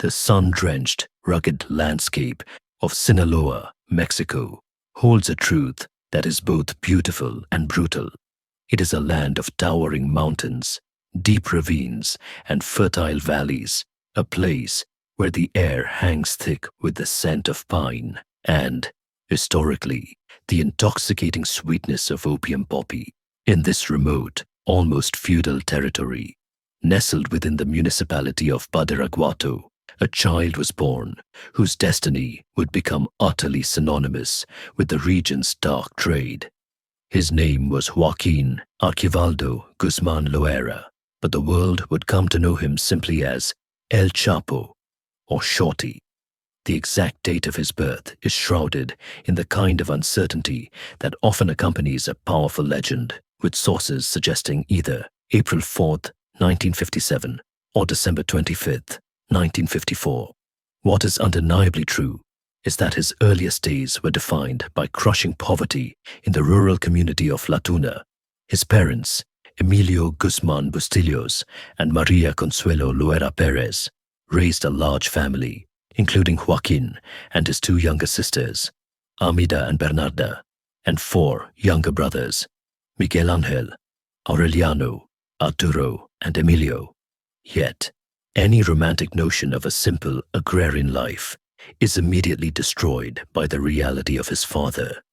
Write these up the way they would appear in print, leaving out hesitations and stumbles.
The sun-drenched, rugged landscape of Sinaloa, Mexico, holds a truth that is both beautiful and brutal. It is a land of towering mountains, deep ravines, and fertile valleys, a place where the air hangs thick with the scent of pine and, historically, the intoxicating sweetness of opium poppy. In this remote, almost feudal territory, nestled within the municipality of Badiraguato, a child was born whose destiny would become utterly synonymous with the region's dark trade. His name was Joaquin Archivaldo Guzman Loera, but the world would come to know him simply as El Chapo, or Shorty. The exact date of his birth is shrouded in the kind of uncertainty that often accompanies a powerful legend, with sources suggesting either April 4th, 1957 or December 25th, 1954. What is undeniably true is that his earliest days were defined by crushing poverty in the rural community of La Tuna. His parents, Emilio Guzman Bustillos and Maria Consuelo Loera Perez, raised a large family, including Joaquin and his two younger sisters, Amida and Bernarda, and four younger brothers, Miguel Angel, Aureliano, Arturo, and Emilio. Yet, any romantic notion of a simple agrarian life is immediately destroyed by the reality of his father.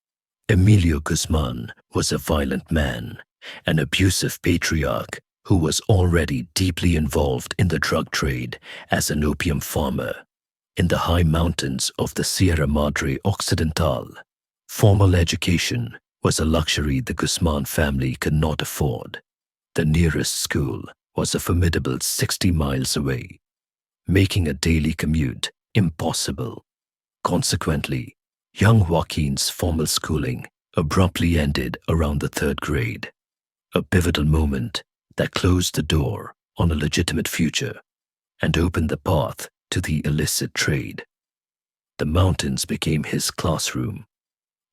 Emilio Guzman was a violent man, an abusive patriarch who was already deeply involved in the drug trade as an opium farmer. In the high mountains of the Sierra Madre Occidental, formal education was a luxury the Guzman family could not afford. The nearest school was a formidable 60 miles away, making a daily commute impossible. Consequently, young Joaquin's formal schooling abruptly ended around the third grade, a pivotal moment that closed the door on a legitimate future and opened the path to the illicit trade. The mountains became his classroom,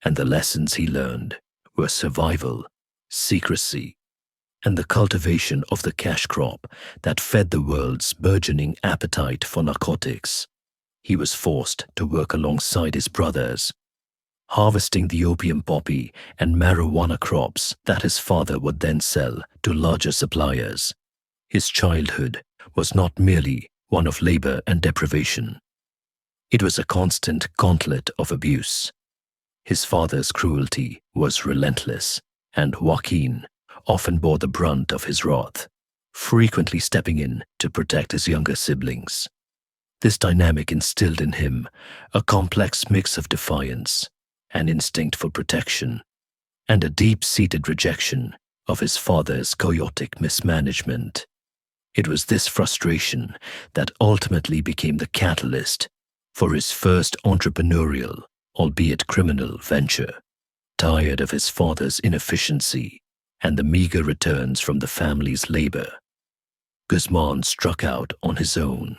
and the lessons he learned were survival, secrecy, and the cultivation of the cash crop that fed the world's burgeoning appetite for narcotics. He was forced to work alongside his brothers, harvesting the opium poppy and marijuana crops that his father would then sell to larger suppliers. His childhood was not merely one of labor and deprivation. It was a constant gauntlet of abuse. His father's cruelty was relentless, and Joaquin often bore the brunt of his wrath, frequently stepping in to protect his younger siblings. This dynamic instilled in him a complex mix of defiance, an instinct for protection, and a deep-seated rejection of his father's chaotic mismanagement. It was this frustration that ultimately became the catalyst for his first entrepreneurial, albeit criminal, venture. Tired of his father's inefficiency and the meager returns from the family's labor, Guzman struck out on his own,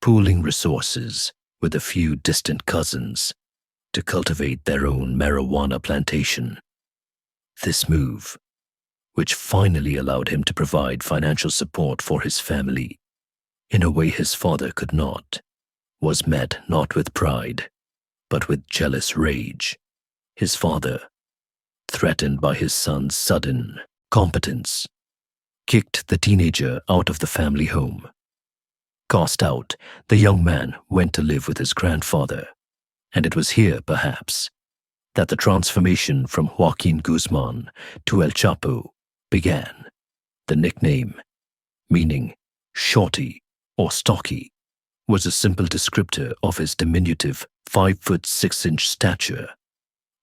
pooling resources with a few distant cousins to cultivate their own marijuana plantation. This move, which finally allowed him to provide financial support for his family in a way his father could not, was met not with pride, but with jealous rage. His father, threatened by his son's sudden competence, kicked the teenager out of the family home. Cast out, the young man went to live with his grandfather, and it was here, perhaps, that the transformation from Joaquin Guzman to El Chapo began. The nickname, meaning shorty or stocky, was a simple descriptor of his diminutive 5'6" stature.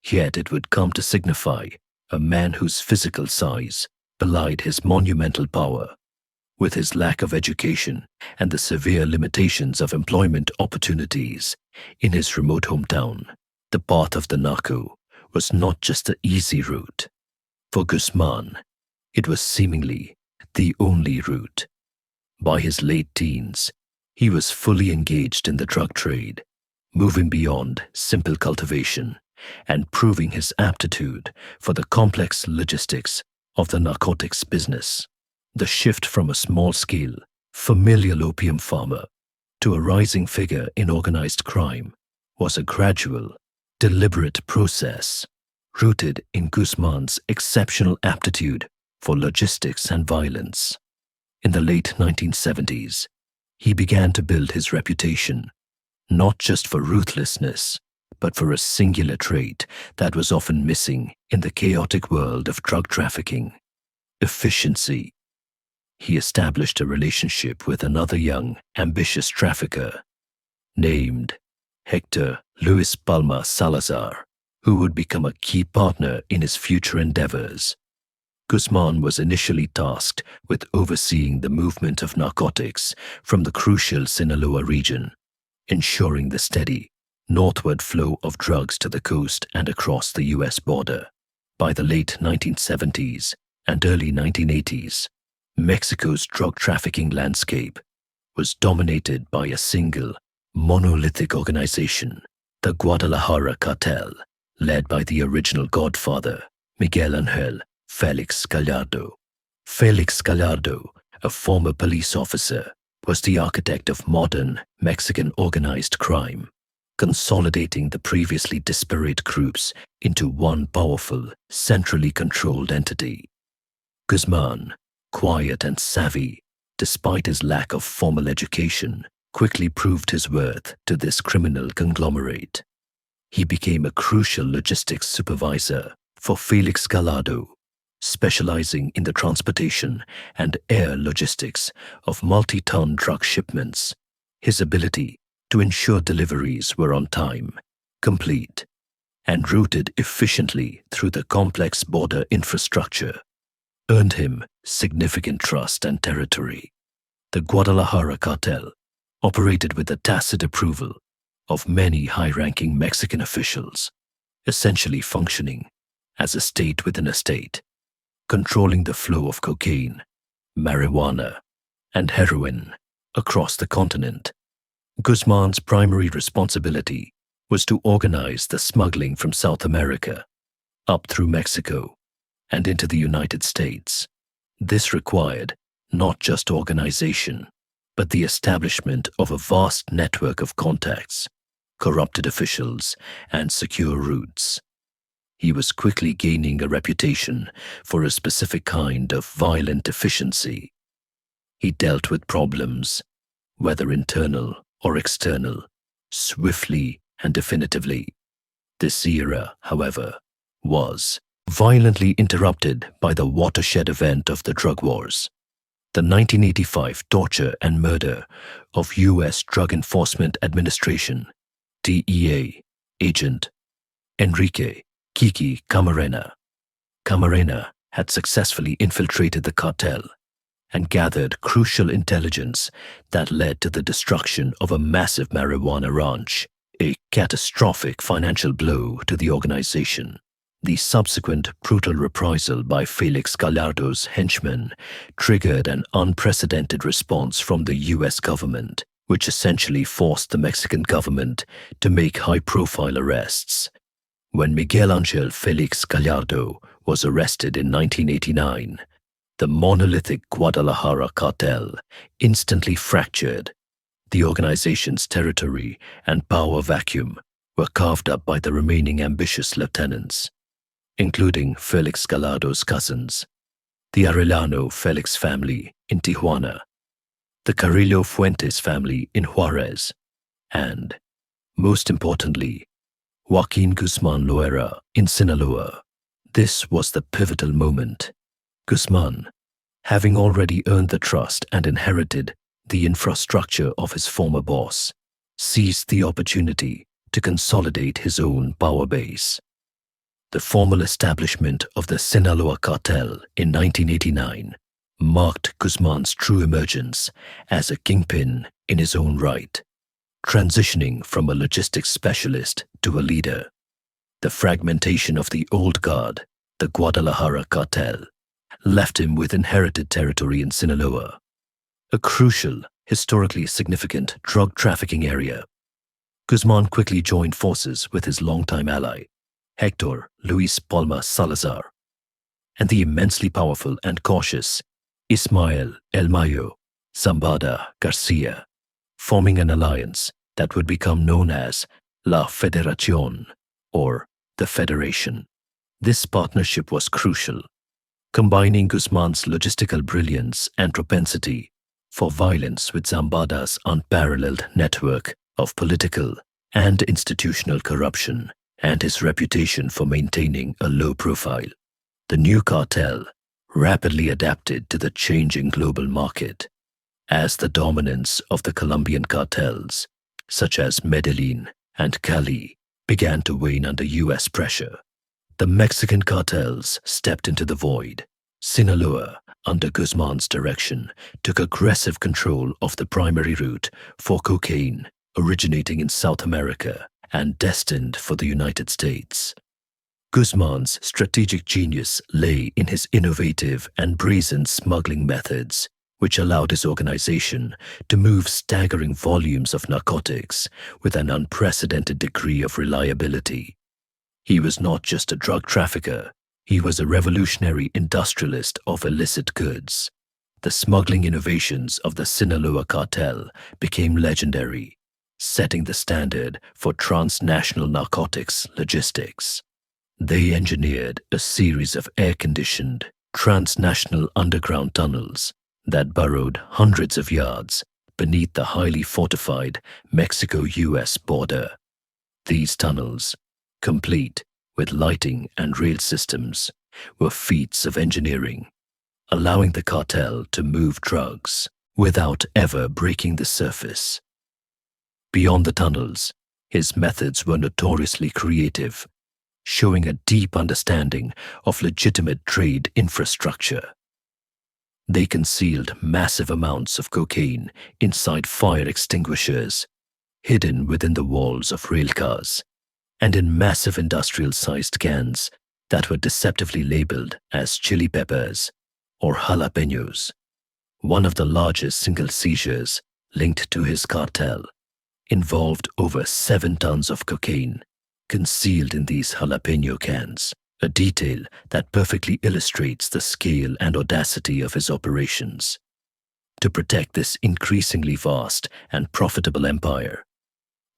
Yet it would come to signify a man whose physical size belied his monumental power. With his lack of education and the severe limitations of employment opportunities in his remote hometown, the path of the narco was not just the easy route. For Guzman, it was seemingly the only route. By his late teens, he was fully engaged in the drug trade, moving beyond simple cultivation and proving his aptitude for the complex logistics of the narcotics business. The shift from a small-scale, familial opium farmer to a rising figure in organized crime was a gradual, deliberate process rooted in Guzman's exceptional aptitude for logistics and violence. In the late 1970s, he began to build his reputation not just for ruthlessness, but for a singular trait that was often missing in the chaotic world of drug trafficking: efficiency. He established a relationship with another young, ambitious trafficker named Hector Luis Palma Salazar, who would become a key partner in his future endeavors. Guzman was initially tasked with overseeing the movement of narcotics from the crucial Sinaloa region, ensuring the steady, northward flow of drugs to the coast and across the U.S. border. By the late 1970s and early 1980s, Mexico's drug trafficking landscape was dominated by a single, monolithic organization, the Guadalajara cartel, led by the original godfather, Miguel Angel Felix Gallardo. Felix Gallardo, a former police officer, was the architect of modern Mexican organized crime, consolidating the previously disparate groups into one powerful, centrally controlled entity. Guzman, quiet and savvy, despite his lack of formal education, quickly proved his worth to this criminal conglomerate. He became a crucial logistics supervisor for Felix Gallardo, specializing in the transportation and air logistics of multi-ton drug shipments. His ability to ensure deliveries were on time, complete, and routed efficiently through the complex border infrastructure earned him significant trust and territory. The Guadalajara cartel operated with the tacit approval of many high-ranking Mexican officials, essentially functioning as a state within a state, controlling the flow of cocaine, marijuana, and heroin across the continent. Guzman's primary responsibility was to organize the smuggling from South America, up through Mexico, and into the United States. This required not just organization, but the establishment of a vast network of contacts, corrupted officials, and secure routes. He was quickly gaining a reputation for a specific kind of violent efficiency. He dealt with problems, whether internal or external, swiftly and definitively. This era, however, was violently interrupted by the watershed event of the drug wars, the 1985 torture and murder of U.S. Drug Enforcement Administration, DEA, agent Enrique Kiki Camarena. Camarena had successfully infiltrated the cartel and gathered crucial intelligence that led to the destruction of a massive marijuana ranch, a catastrophic financial blow to the organization. The subsequent brutal reprisal by Felix Gallardo's henchmen triggered an unprecedented response from the U.S. government, which essentially forced the Mexican government to make high-profile arrests. When Miguel Angel Felix Gallardo was arrested in 1989, the monolithic Guadalajara cartel instantly fractured. The organization's territory and power vacuum were carved up by the remaining ambitious lieutenants, including Felix Gallardo's cousins, the Arellano Felix family in Tijuana, the Carrillo Fuentes family in Juarez, and, most importantly, Joaquin Guzman Loera in Sinaloa. This was the pivotal moment. Guzman, having already earned the trust and inherited the infrastructure of his former boss, seized the opportunity to consolidate his own power base. The formal establishment of the Sinaloa cartel in 1989 marked Guzman's true emergence as a kingpin in his own right, transitioning from a logistics specialist to a leader. The fragmentation of the old guard, the Guadalajara cartel, left him with inherited territory in Sinaloa, a crucial, historically significant drug trafficking area. Guzman quickly joined forces with his longtime ally, Hector Luis Palma Salazar, and the immensely powerful and cautious Ismael El Mayo Zambada Garcia. forming an alliance that would become known as La Federación, or the Federation. This partnership was crucial, combining Guzman's logistical brilliance and propensity for violence with Zambada's unparalleled network of political and institutional corruption and his reputation for maintaining a low profile. The new cartel rapidly adapted to the changing global market as the dominance of the Colombian cartels, such as Medellin and Cali, began to wane under U.S. pressure. The Mexican cartels stepped into the void. Sinaloa, under Guzman's direction, took aggressive control of the primary route for cocaine originating in South America and destined for the United States. Guzman's strategic genius lay in his innovative and brazen smuggling methods, which allowed his organization to move staggering volumes of narcotics with an unprecedented degree of reliability. He was not just a drug trafficker, he was a revolutionary industrialist of illicit goods. The smuggling innovations of the Sinaloa cartel became legendary, setting the standard for transnational narcotics logistics. They engineered a series of air-conditioned, transnational underground tunnels that burrowed hundreds of yards beneath the highly fortified Mexico-US border. These tunnels, complete with lighting and rail systems, were feats of engineering, allowing the cartel to move drugs without ever breaking the surface. Beyond the tunnels, his methods were notoriously creative, showing a deep understanding of legitimate trade infrastructure. They concealed massive amounts of cocaine inside fire extinguishers, hidden within the walls of railcars, and in massive industrial-sized cans that were deceptively labeled as chili peppers or jalapenos. One of the largest single seizures linked to his cartel involved over 7 tons of cocaine concealed in these jalapeno cans, a detail that perfectly illustrates the scale and audacity of his operations. To protect this increasingly vast and profitable empire,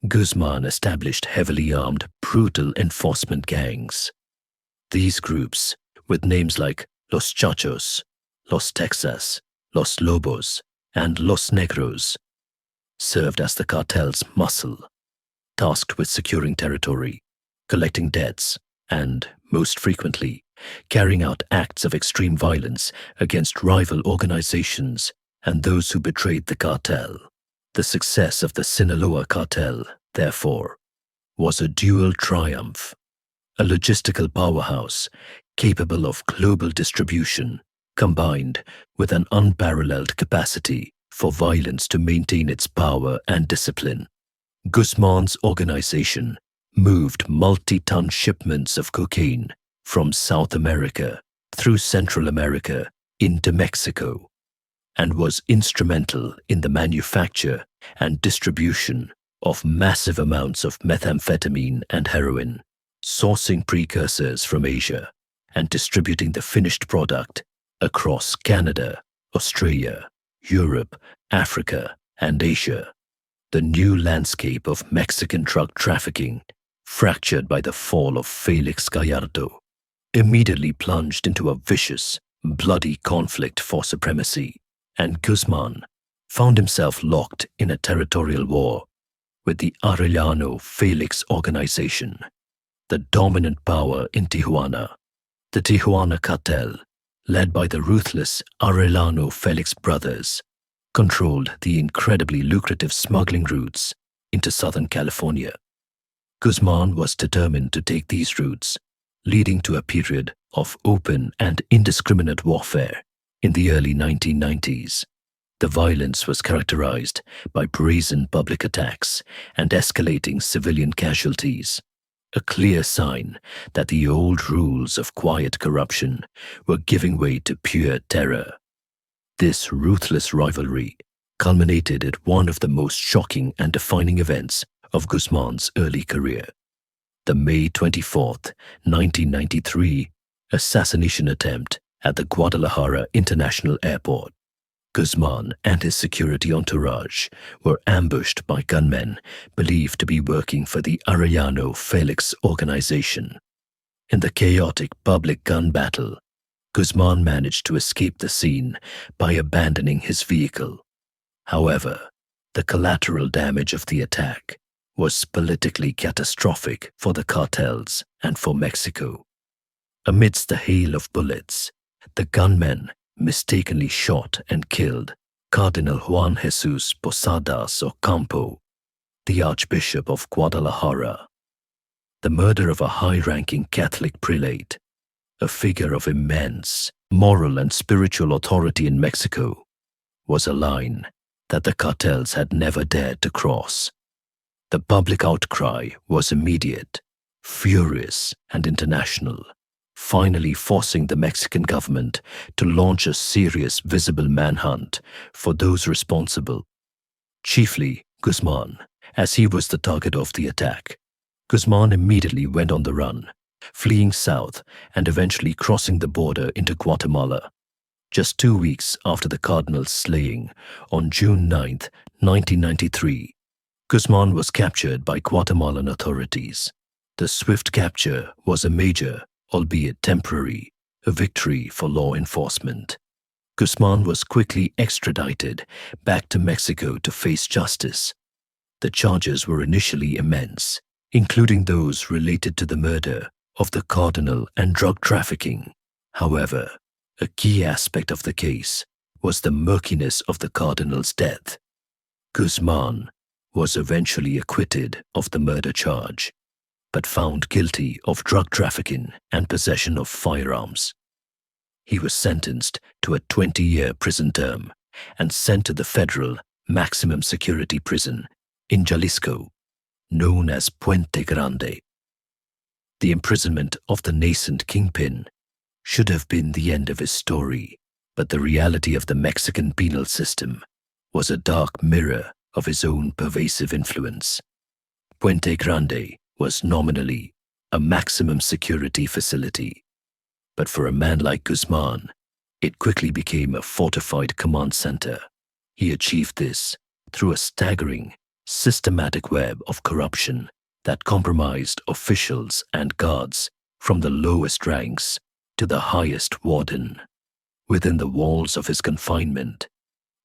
Guzman established heavily armed, brutal enforcement gangs. These groups, with names like Los Chachos, Los Texas, Los Lobos, and Los Negros, served as the cartel's muscle, tasked with securing territory, collecting debts, and, most frequently, carrying out acts of extreme violence against rival organizations and those who betrayed the cartel. The success of the Sinaloa cartel, therefore, was a dual triumph: a logistical powerhouse capable of global distribution, combined with an unparalleled capacity for violence to maintain its power and discipline. Guzman's organization moved multi-ton shipments of cocaine from South America through Central America into Mexico, and was instrumental in the manufacture and distribution of massive amounts of methamphetamine and heroin, sourcing precursors from Asia and distributing the finished product across Canada, Australia, Europe, Africa, and Asia. The new landscape of Mexican drug trafficking, fractured by the fall of Felix Gallardo, immediately plunged into a vicious, bloody conflict for supremacy, and Guzman found himself locked in a territorial war with the Arellano Felix organization, the dominant power in Tijuana. The Tijuana cartel, led by the ruthless Arellano Felix brothers, controlled the incredibly lucrative smuggling routes into Southern California. Guzman was determined to take these routes, leading to a period of open and indiscriminate warfare in the early 1990s. The violence was characterized by brazen public attacks and escalating civilian casualties, a clear sign that the old rules of quiet corruption were giving way to pure terror. This ruthless rivalry culminated at one of the most shocking and defining events of Guzman's early career: the May 24th, 1993 assassination attempt at the Guadalajara International Airport. Guzman and his security entourage were ambushed by gunmen believed to be working for the Arellano Felix organization. In the chaotic public gun battle, Guzman managed to escape the scene by abandoning his vehicle. However, the collateral damage of the attack was politically catastrophic for the cartels and for Mexico. Amidst the hail of bullets, the gunmen mistakenly shot and killed Cardinal Juan Jesus Posadas Ocampo, the Archbishop of Guadalajara. The murder of a high-ranking Catholic prelate, a figure of immense moral and spiritual authority in Mexico, was a line that the cartels had never dared to cross. The public outcry was immediate, furious, and international, finally forcing the Mexican government to launch a serious visible manhunt for those responsible. Chiefly Guzman, as he was the target of the attack. Guzman immediately went on the run, fleeing south and eventually crossing the border into Guatemala. Just 2 weeks after the cardinal's slaying, on June 9, 1993, Guzman was captured by Guatemalan authorities. The swift capture was a major, albeit temporary, a victory for law enforcement. Guzman was quickly extradited back to Mexico to face justice. The charges were initially immense, including those related to the murder of the cardinal and drug trafficking. However, a key aspect of the case was the murkiness of the cardinal's death. Guzman was eventually acquitted of the murder charge, but found guilty of drug trafficking and possession of firearms. He was sentenced to a 20-year prison term and sent to the federal maximum security prison in Jalisco, known as Puente Grande. The imprisonment of the nascent kingpin should have been the end of his story, but the reality of the Mexican penal system was a dark mirror of his own pervasive influence. Puente Grande was nominally a maximum security facility, but for a man like Guzman, it quickly became a fortified command center. He achieved this through a staggering, systematic web of corruption that compromised officials and guards from the lowest ranks to the highest warden. Within the walls of his confinement,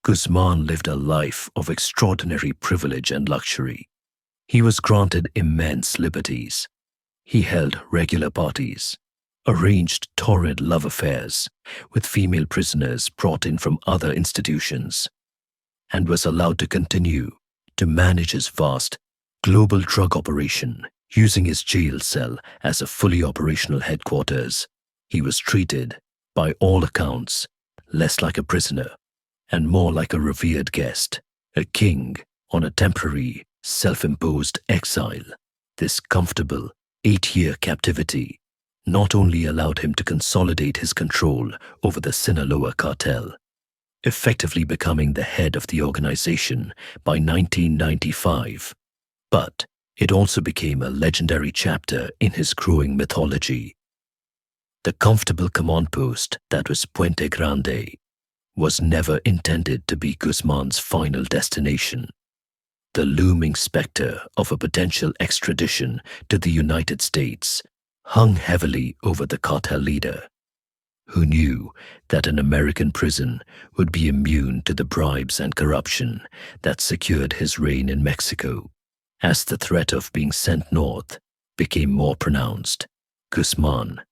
Guzman lived a life of extraordinary privilege and luxury. He was granted immense liberties. He held regular parties, arranged torrid love affairs with female prisoners brought in from other institutions, and was allowed to continue to manage his vast global drug operation using his jail cell as a fully operational headquarters. He was treated, by all accounts, less like a prisoner and more like a revered guest, a king on a temporary, self-imposed exile. This comfortable 8-year captivity not only allowed him to consolidate his control over the Sinaloa cartel, effectively becoming the head of the organization by 1995, but it also became a legendary chapter in his growing mythology. The comfortable command post that was Puente Grande was never intended to be Guzman's final destination. The looming specter of a potential extradition to the United States hung heavily over the cartel leader, who knew that an American prison would be immune to the bribes and corruption that secured his reign in Mexico. As the threat of being sent north became more pronounced, Guzman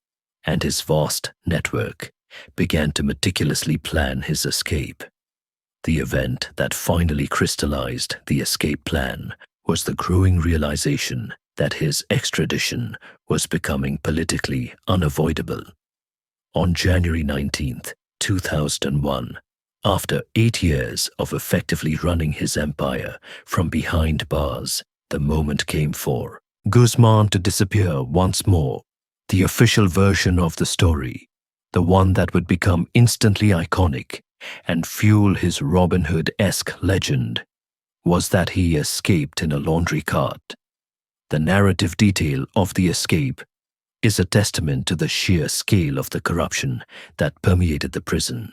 and his vast network began to meticulously plan his escape. The event that finally crystallized the escape plan was the growing realization that his extradition was becoming politically unavoidable. On January 19, 2001, after 8 years of effectively running his empire from behind bars, the moment came for Guzman to disappear once more. The official version of the story, the one that would become instantly iconic and fuel his Robin Hood-esque legend, was that he escaped in a laundry cart. The narrative detail of the escape is a testament to the sheer scale of the corruption that permeated the prison.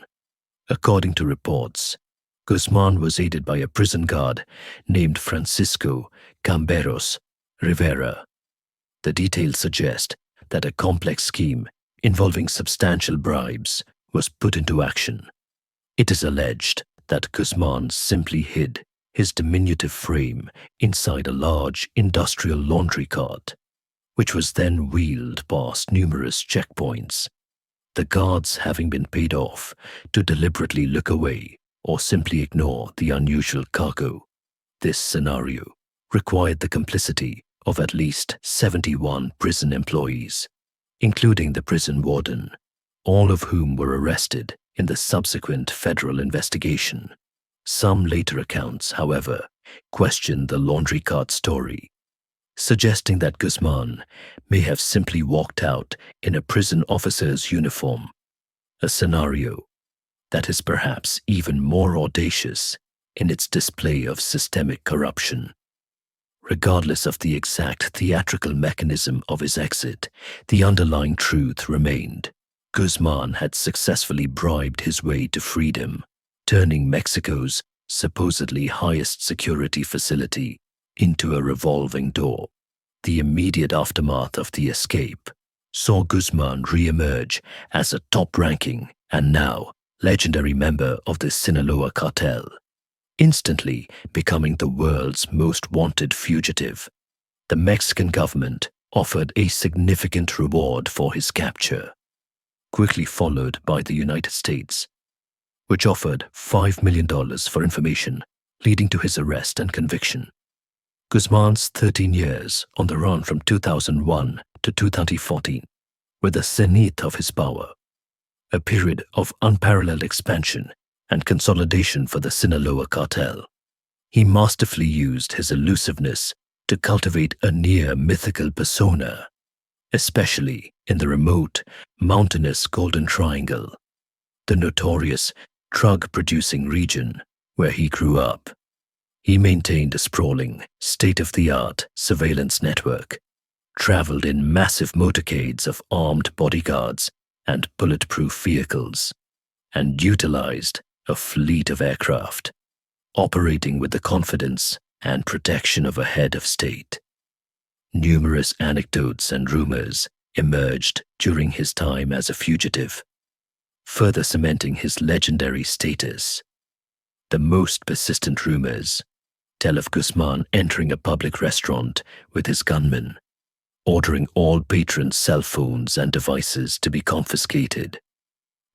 According to reports, Guzman was aided by a prison guard named Francisco Camberos Rivera. The details suggest that a complex scheme involving substantial bribes was put into action. It is alleged that Guzman simply hid his diminutive frame inside a large industrial laundry cart, which was then wheeled past numerous checkpoints, the guards having been paid off to deliberately look away or simply ignore the unusual cargo. This scenario required the complicity of at least 71 prison employees, including the prison warden, all of whom were arrested in the subsequent federal investigation. Some later accounts, however, questioned the laundry cart story, suggesting that Guzman may have simply walked out in a prison officer's uniform, a scenario that is perhaps even more audacious in its display of systemic corruption. Regardless of the exact theatrical mechanism of his exit, the underlying truth remained. Guzman had successfully bribed his way to freedom, turning Mexico's supposedly highest security facility into a revolving door. The immediate aftermath of the escape saw Guzman re-emerge as a top-ranking and now legendary member of the Sinaloa cartel, instantly becoming the world's most wanted fugitive. The Mexican government offered a significant reward for his capture, quickly followed by the United States, which offered $5 million for information leading to his arrest and conviction. Guzman's 13 years on the run from 2001 to 2014 were the zenith of his power, a period of unparalleled expansion and consolidation for the Sinaloa cartel. He masterfully used his elusiveness to cultivate a near mythical persona, especially in the remote, mountainous Golden Triangle, the notorious drug-producing region where he grew up. He maintained a sprawling, state-of-the-art surveillance network, traveled in massive motorcades of armed bodyguards and bulletproof vehicles, and utilized a fleet of aircraft, operating with the confidence and protection of a head of state. Numerous anecdotes and rumors emerged during his time as a fugitive, further cementing his legendary status. The most persistent rumors tell of Guzman entering a public restaurant with his gunmen, ordering all patrons' cell phones and devices to be confiscated,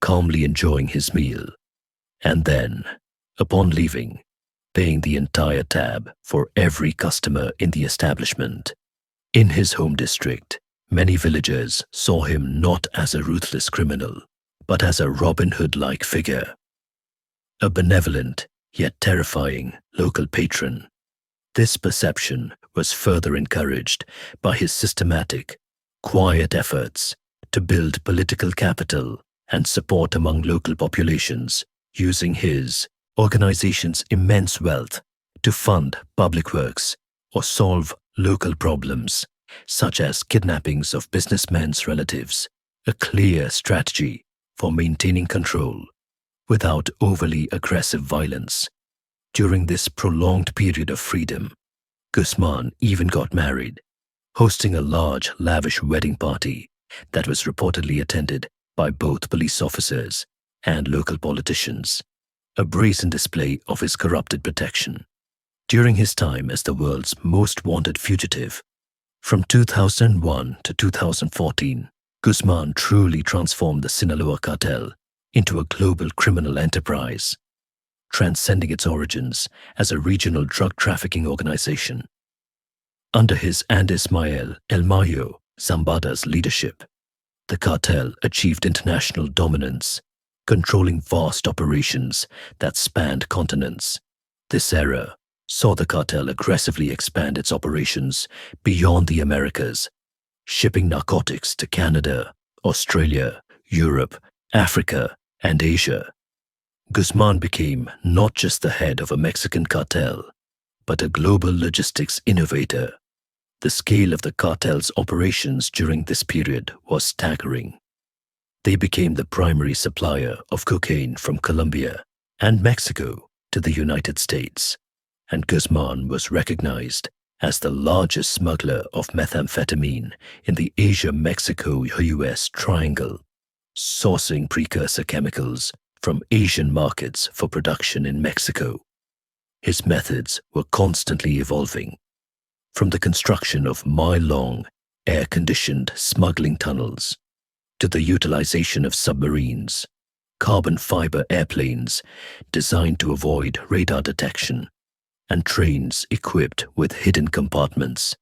calmly enjoying his meal, and then, upon leaving, paying the entire tab for every customer in the establishment. In his home district, many villagers saw him not as a ruthless criminal, but as a Robin Hood-like figure, a benevolent yet terrifying local patron. This perception was further encouraged by his systematic, quiet efforts to build political capital and support among local populations, using his organization's immense wealth to fund public works or solve local problems, such as kidnappings of businessmen's relatives, a clear strategy for maintaining control without overly aggressive violence. During this prolonged period of freedom, Guzman even got married, hosting a large, lavish wedding party that was reportedly attended by both police officers and local politicians, a brazen display of his corrupted protection. During his time as the world's most wanted fugitive, from 2001 to 2014, Guzman truly transformed the Sinaloa cartel into a global criminal enterprise, transcending its origins as a regional drug trafficking organization. Under his and Ismael El Mayo Zambada's leadership, the cartel achieved international dominance, controlling vast operations that spanned continents. This era saw the cartel aggressively expand its operations beyond the Americas, shipping narcotics to Canada, Australia, Europe, Africa, and Asia. Guzman became not just the head of a Mexican cartel, but a global logistics innovator. The scale of the cartel's operations during this period was staggering. They became the primary supplier of cocaine from Colombia and Mexico to the United States, and Guzman was recognized as the largest smuggler of methamphetamine in the Asia-Mexico-US triangle, sourcing precursor chemicals from Asian markets for production in Mexico. His methods were constantly evolving, from the construction of mile-long, air-conditioned smuggling tunnels to the utilization of submarines, carbon fiber airplanes designed to avoid radar detection, and trains equipped with hidden compartments.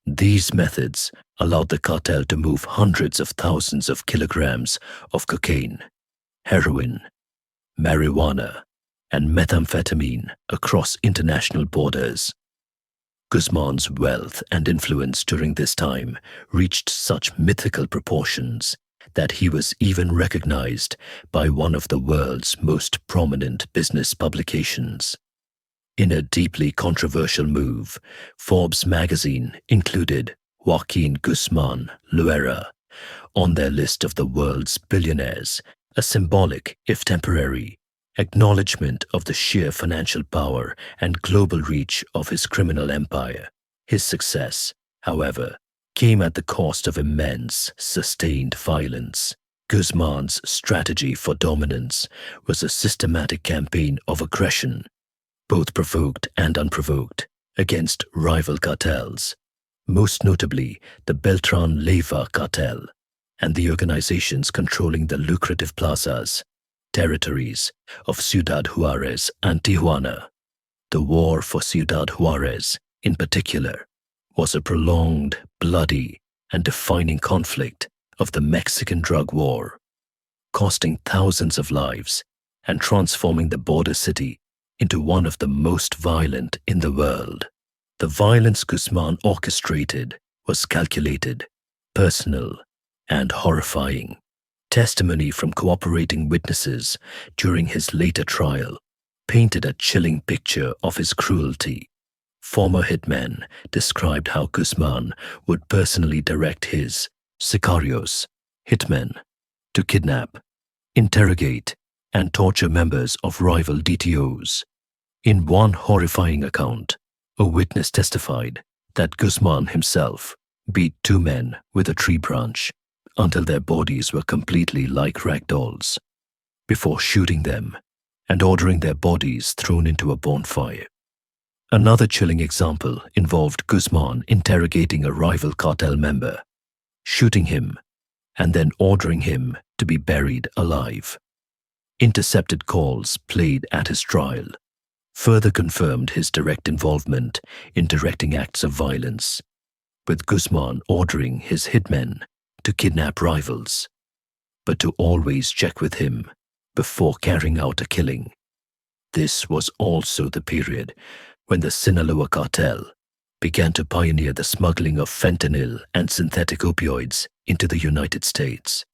These methods allowed the cartel to move hundreds of thousands of kilograms of cocaine, heroin, marijuana, and methamphetamine across international borders. Guzman's wealth and influence during this time reached such mythical proportions that he was even recognized by one of the world's most prominent business publications. In a deeply controversial move, Forbes magazine included Joaquin Guzman Loera on their list of the world's billionaires, a symbolic, if temporary, acknowledgement of the sheer financial power and global reach of his criminal empire. His success, however, came at the cost of immense, sustained violence. Guzman's strategy for dominance was a systematic campaign of aggression, both provoked and unprovoked, against rival cartels, most notably the Beltran-Leyva cartel and the organizations controlling the lucrative plazas, territories of Ciudad Juarez and Tijuana. The war for Ciudad Juarez, in particular, was a prolonged, bloody, and defining conflict of the Mexican drug war, costing thousands of lives and transforming the border city into one of the most violent in the world. The violence Guzman orchestrated was calculated, personal, and horrifying. Testimony from cooperating witnesses during his later trial painted a chilling picture of his cruelty. Former hitmen described how Guzman would personally direct his sicarios, hitmen, to kidnap, interrogate, and torture members of rival DTOs. In one horrifying account, a witness testified that Guzman himself beat two men with a tree branch until their bodies were completely like rag dolls, before shooting them and ordering their bodies thrown into a bonfire. Another chilling example involved Guzman interrogating a rival cartel member, shooting him, and then ordering him to be buried alive. Intercepted calls played at his trial further confirmed his direct involvement in directing acts of violence, with Guzman ordering his hitmen to kidnap rivals, but to always check with him before carrying out a killing. This was also the period when the Sinaloa cartel began to pioneer the smuggling of fentanyl and synthetic opioids into the United States.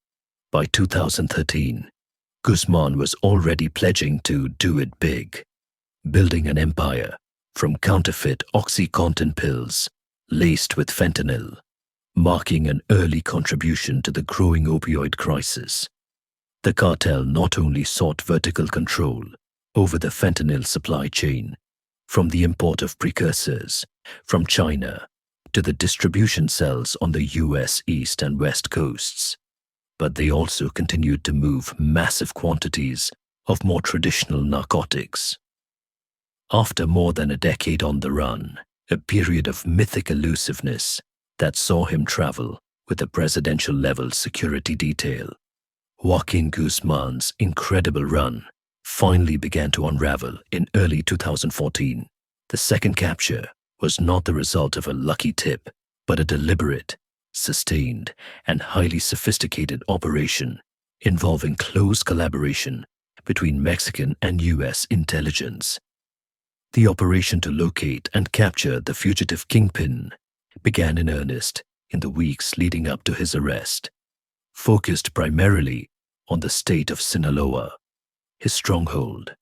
By 2013, Guzman was already pledging to do it big, building an empire from counterfeit OxyContin pills laced with fentanyl, marking an early contribution to the growing opioid crisis. The cartel not only sought vertical control over the fentanyl supply chain, from the import of precursors from China to the distribution cells on the US East and West coasts, but they also continued to move massive quantities of more traditional narcotics. After more than a decade on the run, a period of mythic elusiveness that saw him travel with a presidential-level security detail, Joaquin Guzman's incredible run finally began to unravel in early 2014. The second capture was not the result of a lucky tip, but a deliberate, sustained, and highly sophisticated operation involving close collaboration between Mexican and US intelligence. The operation to locate and capture the fugitive kingpin began in earnest in the weeks leading up to his arrest, focused primarily on the state of Sinaloa, his stronghold.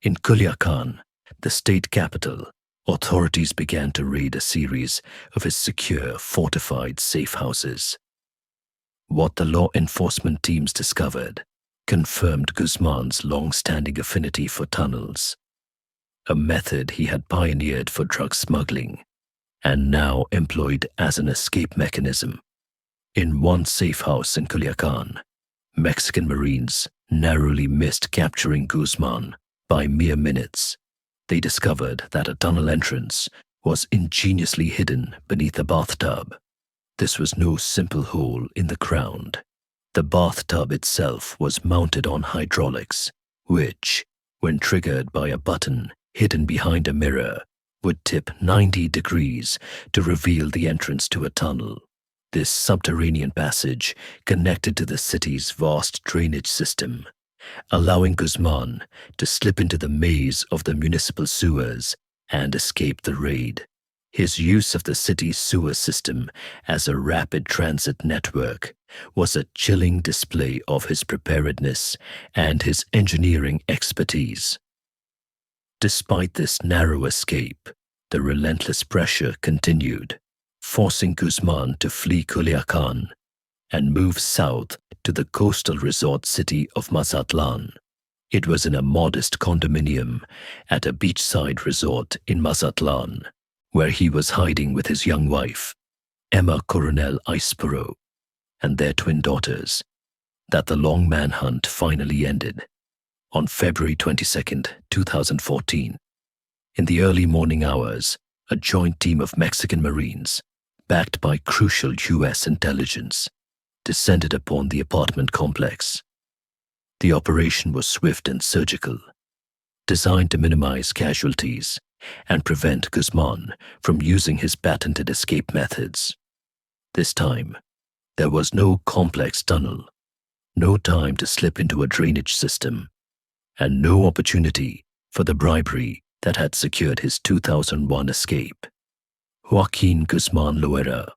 In Culiacan, the state capital, authorities began to raid a series of his secure, fortified safe houses. What the law enforcement teams discovered confirmed Guzman's long-standing affinity for tunnels, a method he had pioneered for drug smuggling and now employed as an escape mechanism. In one safe house in Culiacan, Mexican Marines narrowly missed capturing Guzman by mere minutes. They discovered that a tunnel entrance was ingeniously hidden beneath a bathtub. This was no simple hole in the ground. The bathtub itself was mounted on hydraulics, which, when triggered by a button hidden behind a mirror, would tip 90 degrees to reveal the entrance to a tunnel. This subterranean passage connected to the city's vast drainage system, allowing Guzman to slip into the maze of the municipal sewers and escape the raid. His use of the city's sewer system as a rapid transit network was a chilling display of his preparedness and his engineering expertise. Despite this narrow escape, the relentless pressure continued, forcing Guzman to flee Culiacan and move south to the coastal resort city of Mazatlan. It was in a modest condominium at a beachside resort in Mazatlan, where he was hiding with his young wife, Emma Coronel Aispuro, and their twin daughters, that the long manhunt finally ended. On February 22, 2014, in the early morning hours, a joint team of Mexican Marines, backed by crucial U.S. intelligence, descended upon the apartment complex. The operation was swift and surgical, designed to minimize casualties and prevent Guzman from using his patented escape methods. This time, there was no complex tunnel, no time to slip into a drainage system, and no opportunity for the bribery that had secured his 2001 escape. Joaquin Guzman Loera,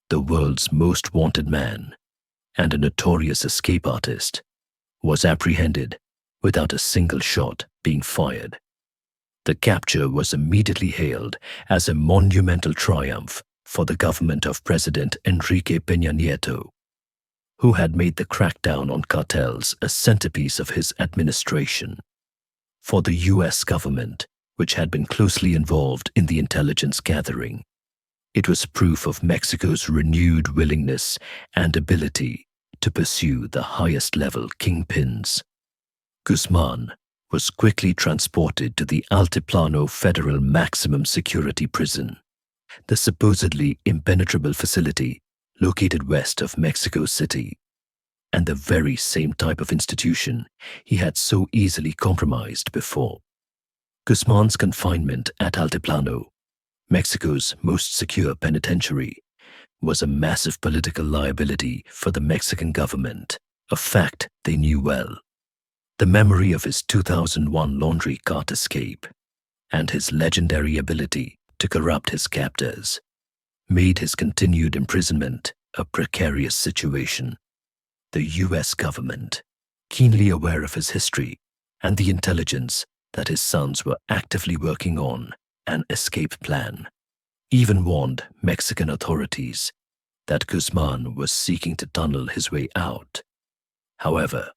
the world's most wanted man and a notorious escape artist, was apprehended without a single shot being fired. The capture was immediately hailed as a monumental triumph for the government of President Enrique Peña Nieto, who had made the crackdown on cartels a centerpiece of his administration. For the U.S. government, which had been closely involved in the intelligence gathering, it was proof of Mexico's renewed willingness and ability to pursue the highest-level kingpins. Guzman was quickly transported to the Altiplano Federal Maximum Security Prison, the supposedly impenetrable facility located west of Mexico City, and the very same type of institution he had so easily compromised before. Guzman's confinement at Altiplano, Mexico's most secure penitentiary, was a massive political liability for the Mexican government, a fact they knew well. The memory of his 2001 laundry cart escape and his legendary ability to corrupt his captors made his continued imprisonment a precarious situation. The U.S. government, keenly aware of his history and the intelligence that his sons were actively working on an escape plan, even warned Mexican authorities that Guzman was seeking to tunnel his way out. However,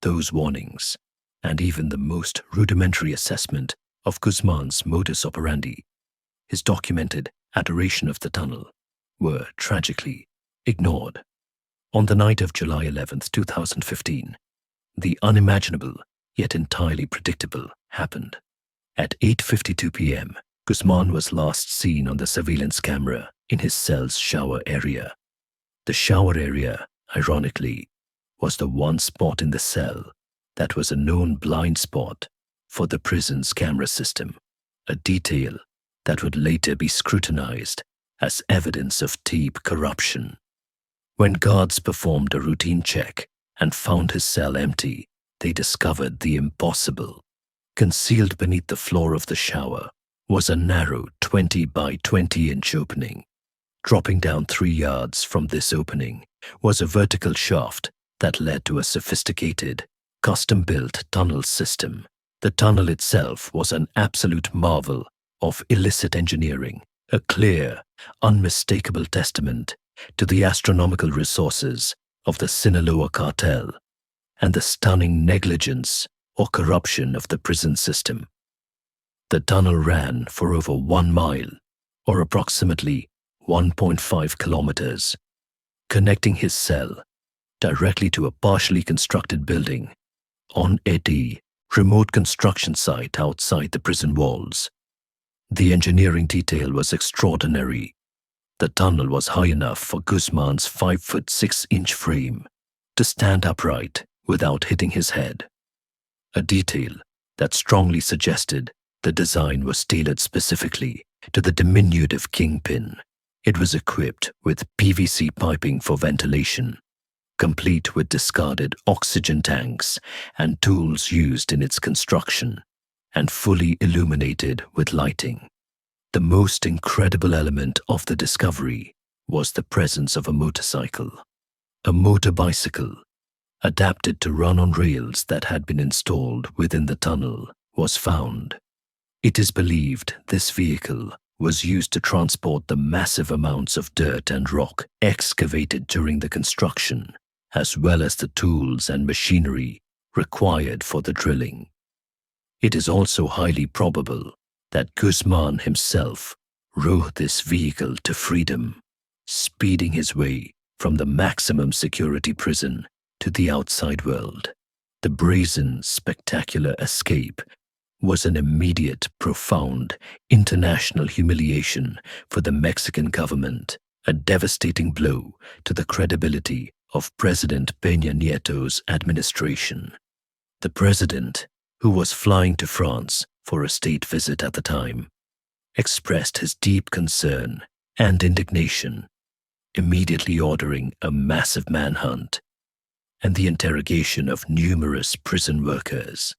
those warnings, and even the most rudimentary assessment of Guzman's modus operandi, his documented adoration of the tunnel, were tragically ignored. On the night of July 11, 2015, the unimaginable yet entirely predictable happened. At 8:52 p.m., Guzman was last seen on the surveillance camera in his cell's shower area. The shower area, ironically, was the one spot in the cell that was a known blind spot for the prison's camera system, a detail that would later be scrutinized as evidence of deep corruption. When guards performed a routine check and found his cell empty, they discovered the impossible. Concealed beneath the floor of the shower was a narrow 20 by 20-inch opening. Dropping down 3 yards from this opening was a vertical shaft that led to a sophisticated, custom-built tunnel system. The tunnel itself was an absolute marvel of illicit engineering, a clear, unmistakable testament to the astronomical resources of the Sinaloa cartel and the stunning negligence or corruption of the prison system. The tunnel ran for over 1 mile, or approximately 1.5 kilometers, connecting his cell directly to a partially constructed building on a remote construction site outside the prison walls. The engineering detail was extraordinary. The tunnel was high enough for Guzman's 5-foot 6-inch frame to stand upright without hitting his head, a detail that strongly suggested the design was tailored specifically to the diminutive kingpin. It was equipped with PVC piping for ventilation, complete with discarded oxygen tanks and tools used in its construction, and fully illuminated with lighting. The most incredible element of the discovery was the presence of a motorcycle. A motor bicycle, adapted to run on rails that had been installed within the tunnel, was found. It is believed this vehicle was used to transport the massive amounts of dirt and rock excavated during the construction, as well as the tools and machinery required for the drilling. It is also highly probable that Guzman himself rode this vehicle to freedom, speeding his way from the maximum security prison to the outside world. The brazen, spectacular escape was an immediate, profound, international humiliation for the Mexican government, a devastating blow to the credibility of President Peña Nieto's administration. The president, who was flying to France for a state visit at the time, expressed his deep concern and indignation, immediately ordering a massive manhunt and the interrogation of numerous prison workers.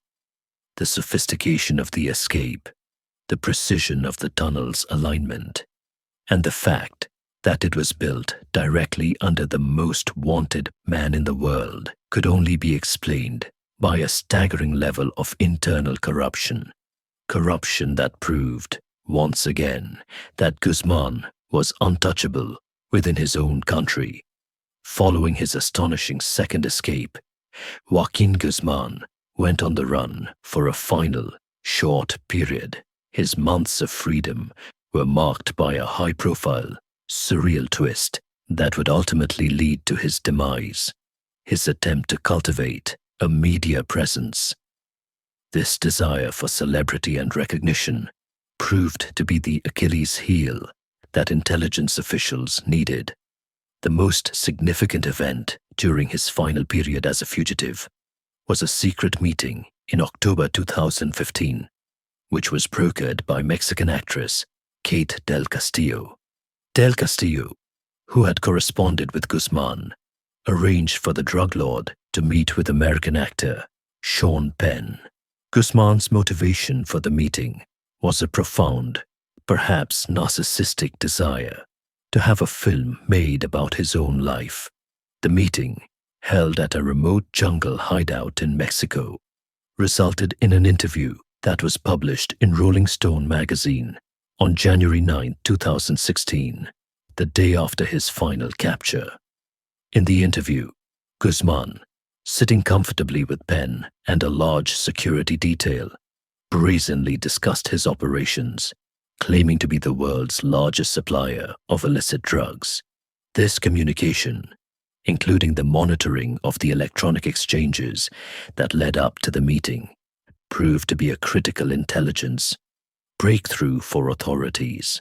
The sophistication of the escape, the precision of the tunnel's alignment, and the fact that it was built directly under the most wanted man in the world could only be explained by a staggering level of internal corruption. Corruption that proved, once again, that Guzman was untouchable within his own country. Following his astonishing second escape, Joaquin Guzman went on the run for a final, short period. His months of freedom were marked by a high-profile, surreal twist that would ultimately lead to his demise, his attempt to cultivate a media presence. This desire for celebrity and recognition proved to be the Achilles heel that intelligence officials needed. The most significant event during his final period as a fugitive was a secret meeting in October 2015, which was brokered by Mexican actress Kate Del Castillo. Del Castillo, who had corresponded with Guzman, arranged for the drug lord to meet with American actor Sean Penn. Guzman's motivation for the meeting was a profound, perhaps narcissistic desire to have a film made about his own life. The meeting, held at a remote jungle hideout in Mexico, resulted in an interview that was published in Rolling Stone magazine on January 9, 2016, the day after his final capture. In the interview, Guzman, sitting comfortably with Penn and a large security detail, brazenly discussed his operations, claiming to be the world's largest supplier of illicit drugs. This communication, including the monitoring of the electronic exchanges that led up to the meeting, proved to be a critical intelligence breakthrough for authorities.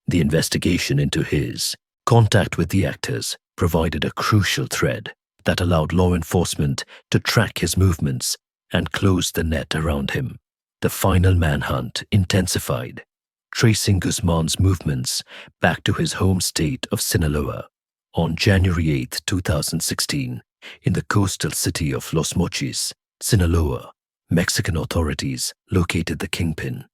The investigation into his contact with the actors provided a crucial thread that allowed law enforcement to track his movements and close the net around him. The final manhunt intensified, tracing Guzman's movements back to his home state of Sinaloa. On January 8, 2016, in the coastal city of Los Mochis, Sinaloa, Mexican authorities located the kingpin.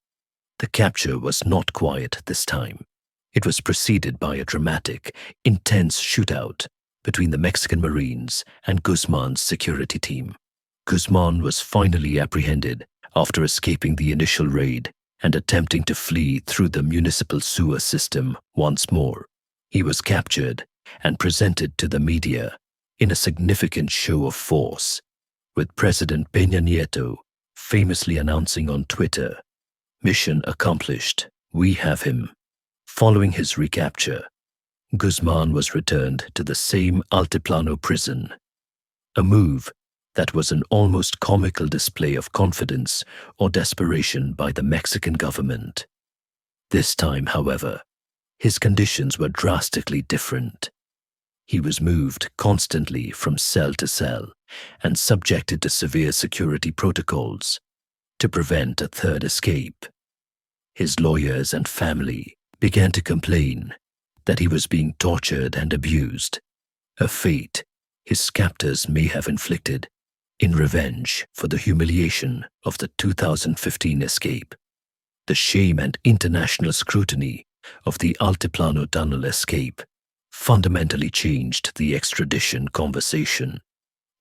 The capture was not quiet this time. It was preceded by a dramatic, intense shootout between the Mexican Marines and Guzman's security team. Guzman was finally apprehended after escaping the initial raid and attempting to flee through the municipal sewer system once more. He was captured and presented to the media, in a significant show of force, with President Peña Nieto famously announcing on Twitter, "Mission accomplished, we have him." Following his recapture, Guzman was returned to the same Altiplano prison, a move that was an almost comical display of confidence or desperation by the Mexican government. This time, however, his conditions were drastically different. He was moved constantly from cell to cell and subjected to severe security protocols to prevent a third escape. His lawyers and family began to complain that he was being tortured and abused, a fate his captors may have inflicted in revenge for the humiliation of the 2015 escape. The shame and international scrutiny of the Altiplano tunnel escape fundamentally changed the extradition conversation.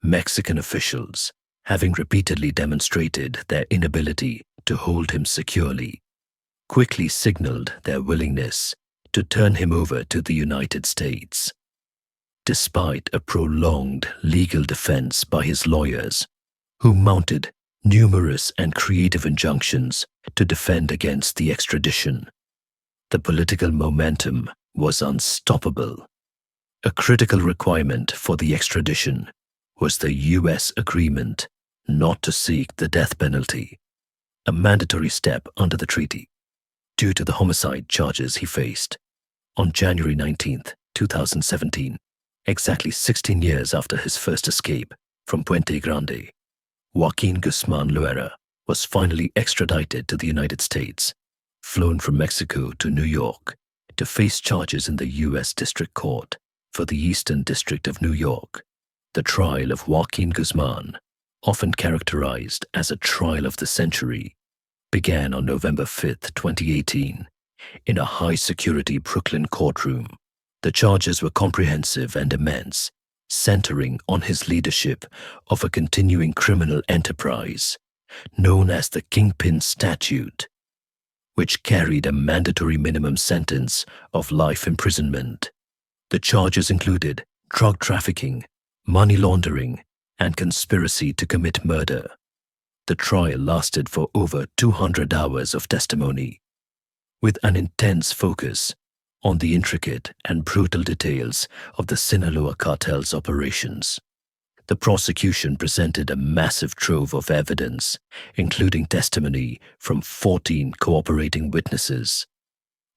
Mexican officials, having repeatedly demonstrated their inability to hold him securely, quickly signaled their willingness to turn him over to the United States. Despite a prolonged legal defense by his lawyers, who mounted numerous and creative injunctions to defend against the extradition, the political momentum was unstoppable. A critical requirement for the extradition was the U.S. agreement not to seek the death penalty, a mandatory step under the treaty, due to the homicide charges he faced. On January 19, 2017, exactly 16 years after his first escape from Puente Grande, Joaquin Guzman Loera was finally extradited to the United States, flown from Mexico to New York to face charges in the U.S. District Court for the Eastern District of New York. The trial of Joaquin Guzman, often characterized as a trial of the century, began on November 5, 2018, in a high-security Brooklyn courtroom. The charges were comprehensive and immense, centering on his leadership of a continuing criminal enterprise known as the Kingpin Statute, which carried a mandatory minimum sentence of life imprisonment. The charges included drug trafficking, money laundering, and conspiracy to commit murder. The trial lasted for over 200 hours of testimony, with an intense focus on the intricate and brutal details of the Sinaloa cartel's operations. The prosecution presented a massive trove of evidence, including testimony from 14 cooperating witnesses,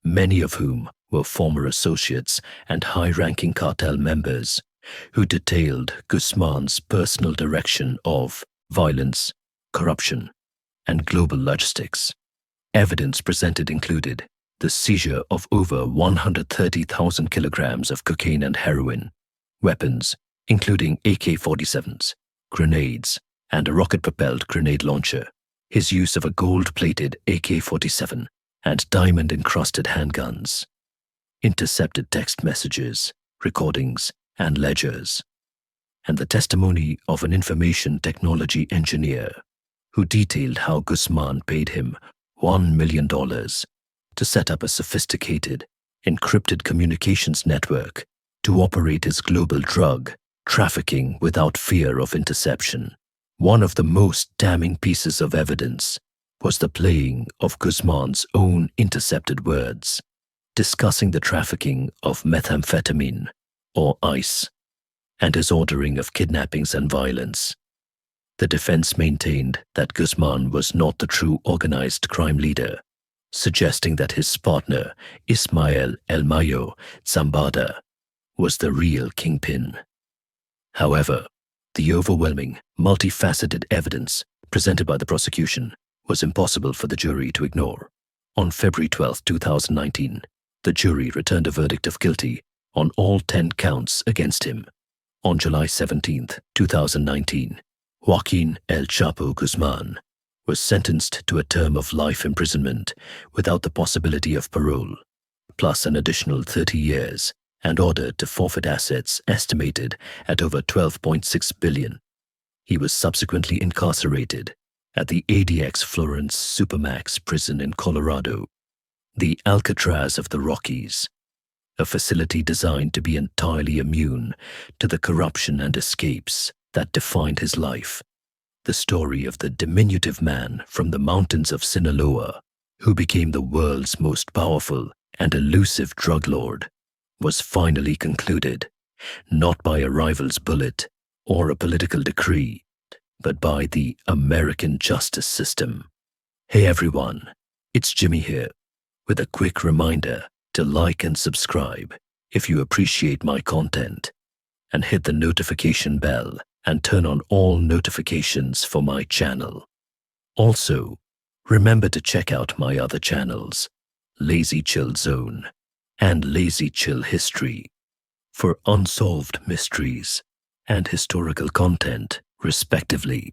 many of whom were former associates and high-ranking cartel members, who detailed Guzman's personal direction of violence, corruption, and global logistics. Evidence presented included the seizure of over 130,000 kilograms of cocaine and heroin, weapons, including AK-47s, grenades, and a rocket-propelled grenade launcher, his use of a gold-plated AK-47 and diamond-encrusted handguns, intercepted text messages, recordings, and ledgers, and the testimony of an information technology engineer who detailed how Guzman paid him $1 million to set up a sophisticated, encrypted communications network to operate his global drug trafficking without fear of interception. One of the most damning pieces of evidence was the playing of Guzman's own intercepted words, discussing the trafficking of methamphetamine, or ice, and his ordering of kidnappings and violence. The defense maintained that Guzman was not the true organized crime leader, suggesting that his partner, Ismael El Mayo Zambada, was the real kingpin. However, the overwhelming, multifaceted evidence presented by the prosecution was impossible for the jury to ignore. On February 12, 2019, the jury returned a verdict of guilty on all 10 counts against him. On July 17, 2019, Joaquin El Chapo Guzman was sentenced to a term of life imprisonment without the possibility of parole, plus an additional 30 years, and ordered to forfeit assets estimated at over $12.6 billion. He was subsequently incarcerated at the ADX Florence Supermax prison in Colorado, the Alcatraz of the Rockies. a facility designed to be entirely immune to the corruption and escapes that defined his life. The story of the diminutive man from the mountains of Sinaloa, who became the world's most powerful and elusive drug lord, was finally concluded, not by a rival's bullet or a political decree, but by the American justice system. Hey everyone, it's Jimmy here, with a quick reminder to like and subscribe if you appreciate my content, and hit the notification bell and turn on all notifications for my channel. Also, remember to check out my other channels, Lazy Chill Zone and Lazy Chill History, for unsolved mysteries and historical content, respectively.